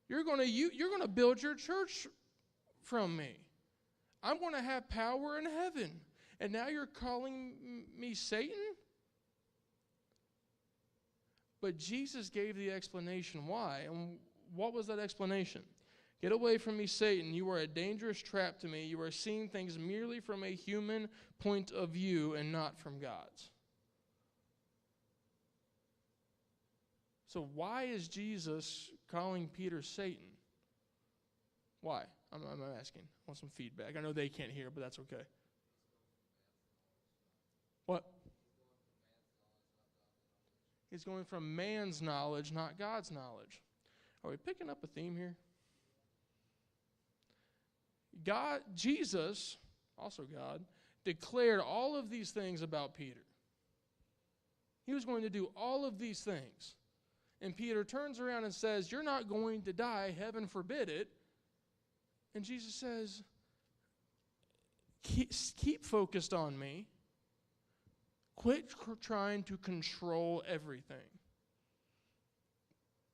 You're going to build your church from me. I'm going to have power in heaven. And now you're calling me Satan? But Jesus gave the explanation why. And what was that explanation? Get away from me, Satan. You are a dangerous trap to me. You are seeing things merely from a human point of view and not from God's. So why is Jesus calling Peter Satan? Why? I'm asking. I want some feedback. I know they can't hear, but that's okay. What? He's going from man's knowledge, not God's knowledge. Are we picking up a theme here? God, Jesus, also God, declared all of these things about Peter. He was going to do all of these things. And Peter turns around and says, you're not going to die, heaven forbid it. And Jesus says, keep focused on me. Quit trying to control everything.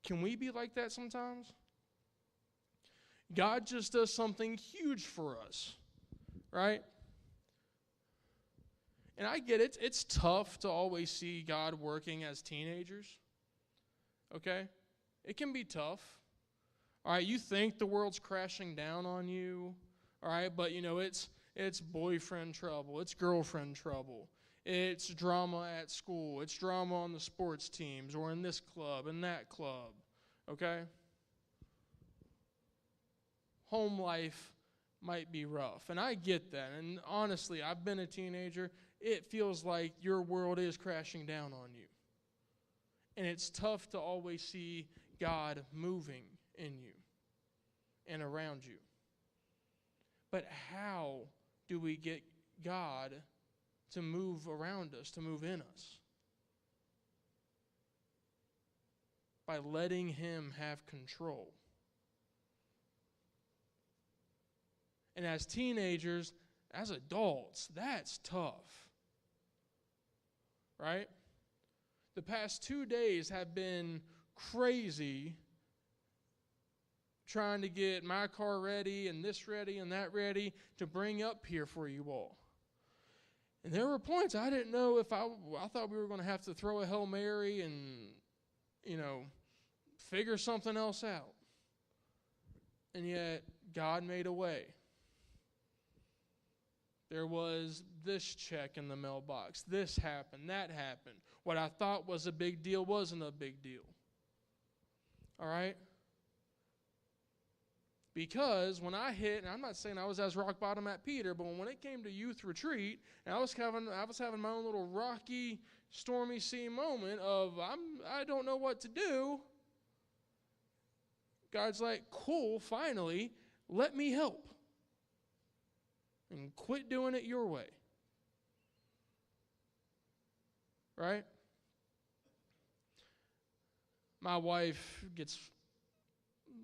Can we be like that sometimes? God just does something huge for us, right? And I get it. It's tough to always see God working as teenagers, okay? It can be tough. All right, you think the world's crashing down on you, all right, but you know, it's boyfriend trouble, it's girlfriend trouble, it's drama at school, it's drama on the sports teams or in this club and that club, okay? Home life might be rough, and I get that, and honestly, I've been a teenager. It feels like your world is crashing down on you, and it's tough to always see God moving in you and around you. But how do we get God to move around us, to move in us? By letting Him have control. And as teenagers, as adults, that's tough. Right? The past 2 days have been crazy trying to get my car ready and this ready and that ready to bring up here for you all. And there were points I didn't know if I thought we were going to have to throw a Hail Mary and, figure something else out. And yet, God made a way. There was this check in the mailbox. This happened. That happened. What I thought was a big deal wasn't a big deal. All right? Because when I hit, and I'm not saying I was as rock bottom at Peter, but when it came to youth retreat, and I was having my own little rocky, stormy sea moment of I don't know what to do. God's like, cool, finally, let me help. And quit doing it your way. Right? My wife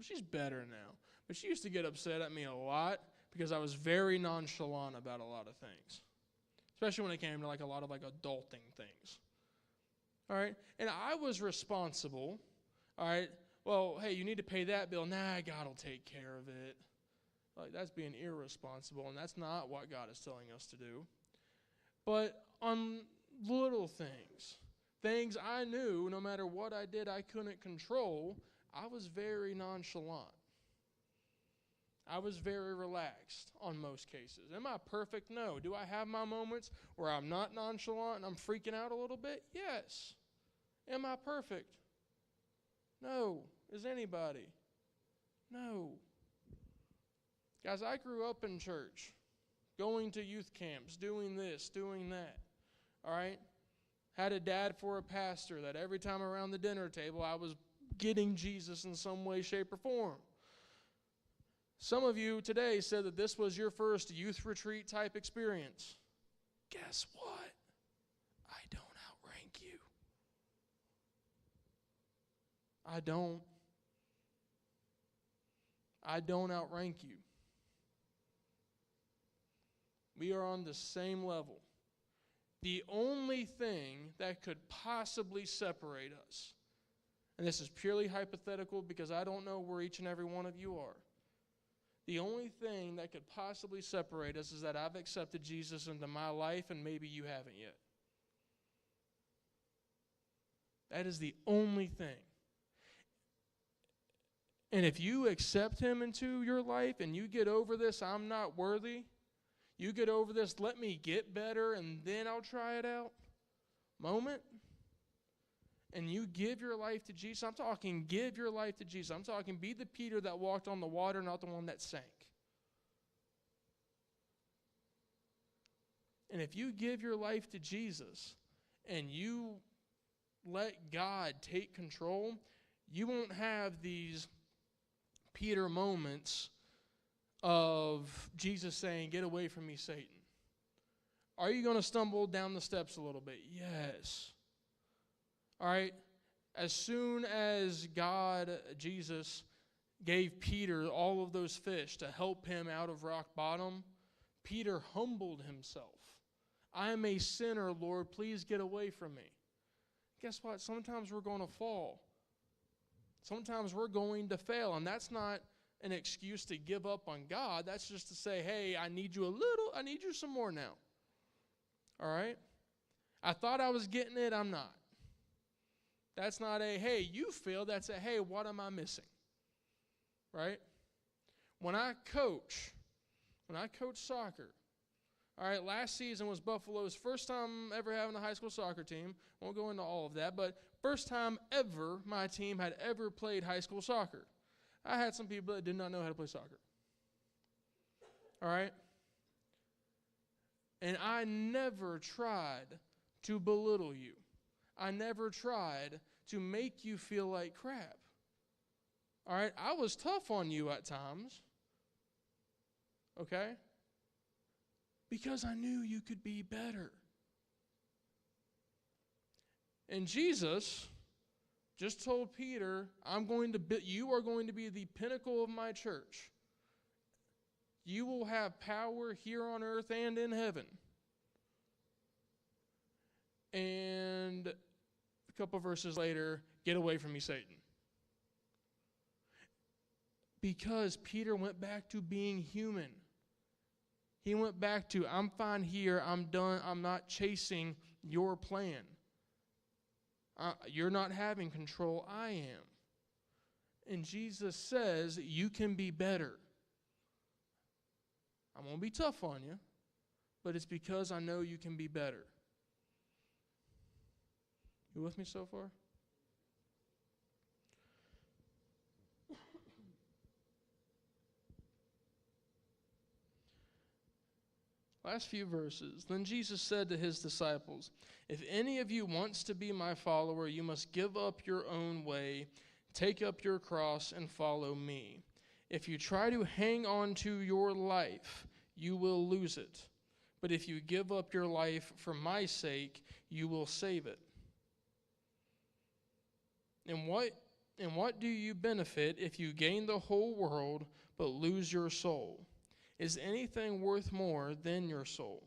she's better now, but she used to get upset at me a lot because I was very nonchalant about a lot of things. Especially when it came to a lot of adulting things. All right? And I was responsible. All right? Well, hey, you need to pay that bill. Nah, God will take care of it. That's being irresponsible, and that's not what God is telling us to do. But on little things I knew no matter what I did I couldn't control, I was very nonchalant. I was very relaxed on most cases. Am I perfect? No. Do I have my moments where I'm not nonchalant and I'm freaking out a little bit? Yes. Am I perfect? No. Is anybody? No. Guys, I grew up in church, going to youth camps, doing this, doing that, all right? Had a dad for a pastor that every time around the dinner table I was getting Jesus in some way, shape, or form. Some of you today said that this was your first youth retreat type experience. Guess what? I don't outrank you. I don't outrank you. We are on the same level. The only thing that could possibly separate us, and this is purely hypothetical because I don't know where each and every one of you are. The only thing that could possibly separate us is that I've accepted Jesus into my life and maybe you haven't yet. That is the only thing. And if you accept him into your life and you get over this, I'm not worthy, you get over this, let me get better and then I'll try it out moment, and you give your life to Jesus, I'm talking give your life to Jesus. I'm talking be the Peter that walked on the water, not the one that sank. And if you give your life to Jesus and you let God take control, you won't have these Peter moments of Jesus saying, "Get away from me, Satan." Are you going to stumble down the steps a little bit? Yes. All right. As soon as God, Jesus, gave Peter all of those fish to help him out of rock bottom, Peter humbled himself. I am a sinner, Lord. Please get away from me. Guess what? Sometimes we're going to fall. Sometimes we're going to fail, and that's not an excuse to give up on God. That's just to say, hey, I need you some more now. All right? I thought I was getting it, I'm not. That's not a, hey, you failed. That's a, hey, what am I missing? Right? When I coach soccer, all right, last season was Buffalo's first time ever having a high school soccer team. Won't go into all of that, but first time ever my team had ever played high school soccer. I had some people that did not know how to play soccer. All right? And I never tried to belittle you. I never tried to make you feel like crap. All right? I was tough on you at times. Okay? Because I knew you could be better. And Jesus just told Peter, you are going to be the pinnacle of my church. You will have power here on earth and in heaven. And a couple verses later, get away from me, Satan. Because Peter went back to being human. He went back to, I'm fine here, I'm done, I'm not chasing your plan. You're not having control, I am. And Jesus says, you can be better. I'm going to be tough on you, but it's because I know you can be better. You with me so far? Last few verses. Then Jesus said to his disciples, if any of you wants to be my follower, you must give up your own way, take up your cross, and follow me. If you try to hang on to your life, you will lose it. But if you give up your life for my sake, you will save it. And what do you benefit if you gain the whole world but lose your soul? Is anything worth more than your soul?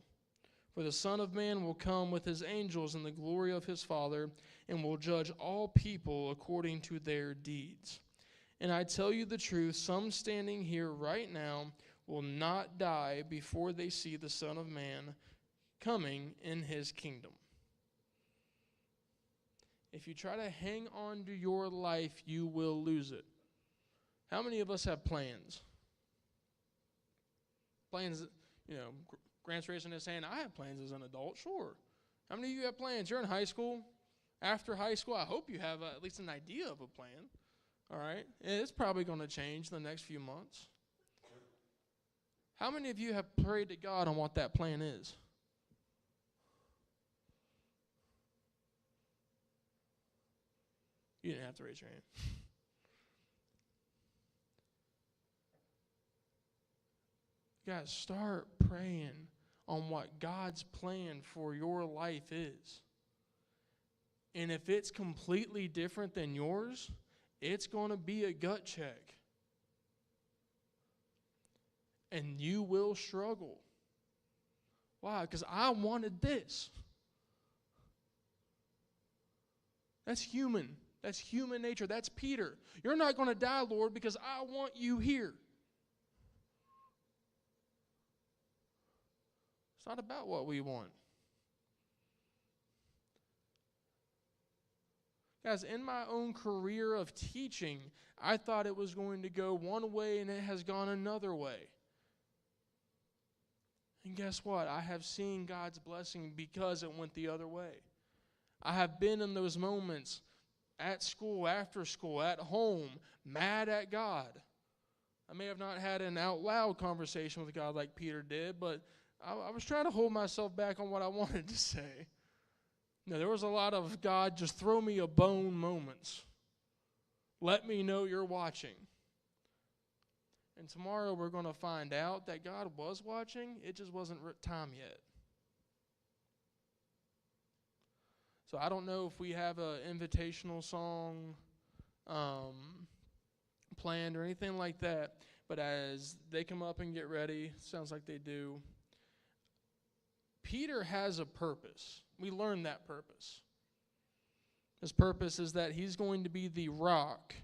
For the Son of Man will come with his angels in the glory of his Father, and will judge all people according to their deeds. And I tell you the truth, some standing here right now will not die before they see the Son of Man coming in his kingdom. If you try to hang on to your life, you will lose it. How many of us have plans? Plans, Grant's raising his hand. I have plans as an adult, sure. How many of you have plans? You're in high school. After high school, I hope you have at least an idea of a plan. All right? And it's probably going to change in the next few months. How many of you have prayed to God on what that plan is? You didn't have to raise your hand. Guys, start praying on what God's plan for your life is. And if it's completely different than yours, it's going to be a gut check. And you will struggle. Why? Because I wanted this. That's human. That's human nature. That's Peter. You're not going to die, Lord, because I want you here. It's not about what we want. Guys, in my own career of teaching, I thought it was going to go one way and it has gone another way. And guess what? I have seen God's blessing because it went the other way. I have been in those moments at school, after school, at home, mad at God. I may have not had an out loud conversation with God like Peter did, but I was trying to hold myself back on what I wanted to say. Now, there was a lot of God, just throw me a bone moments. Let me know you're watching. And tomorrow we're going to find out that God was watching. It just wasn't time yet. So I don't know if we have an invitational song planned or anything like that. But as they come up and get ready, sounds like they do, Peter has a purpose. We learn that purpose. His purpose is that he's going to be the rock,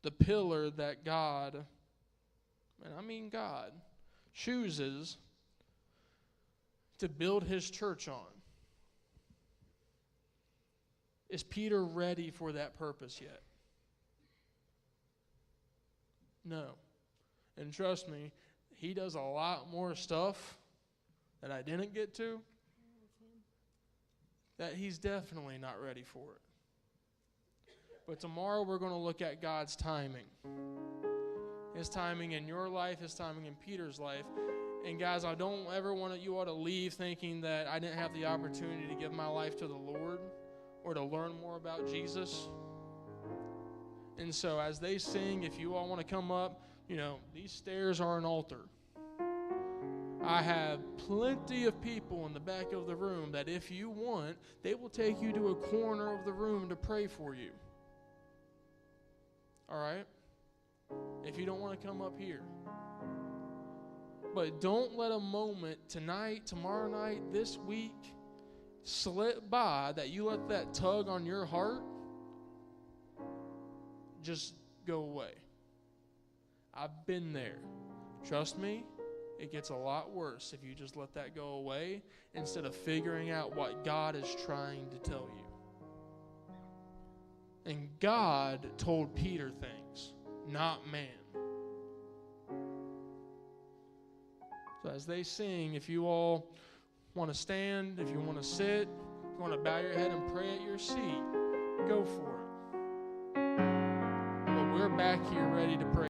the pillar that God, and I mean God, chooses to build his church on. Is Peter ready for that purpose yet? No. And trust me, he does a lot more stuff that I didn't get to, that he's definitely not ready for it. But tomorrow we're going to look at God's timing. His timing in your life, his timing in Peter's life. And guys, I don't ever want you all to leave thinking that I didn't have the opportunity to give my life to the Lord or to learn more about Jesus. And so as they sing, if you all want to come up, these stairs are an altar. I have plenty of people in the back of the room that if you want, they will take you to a corner of the room to pray for you. All right? If you don't want to come up here. But don't let a moment tonight, tomorrow night, this week slip by that you let that tug on your heart just go away. I've been there. Trust me. It gets a lot worse if you just let that go away instead of figuring out what God is trying to tell you. And God told Peter things, not man. So as they sing, if you all want to stand, if you want to sit, if you want to bow your head and pray at your seat, go for it. But we're back here ready to pray.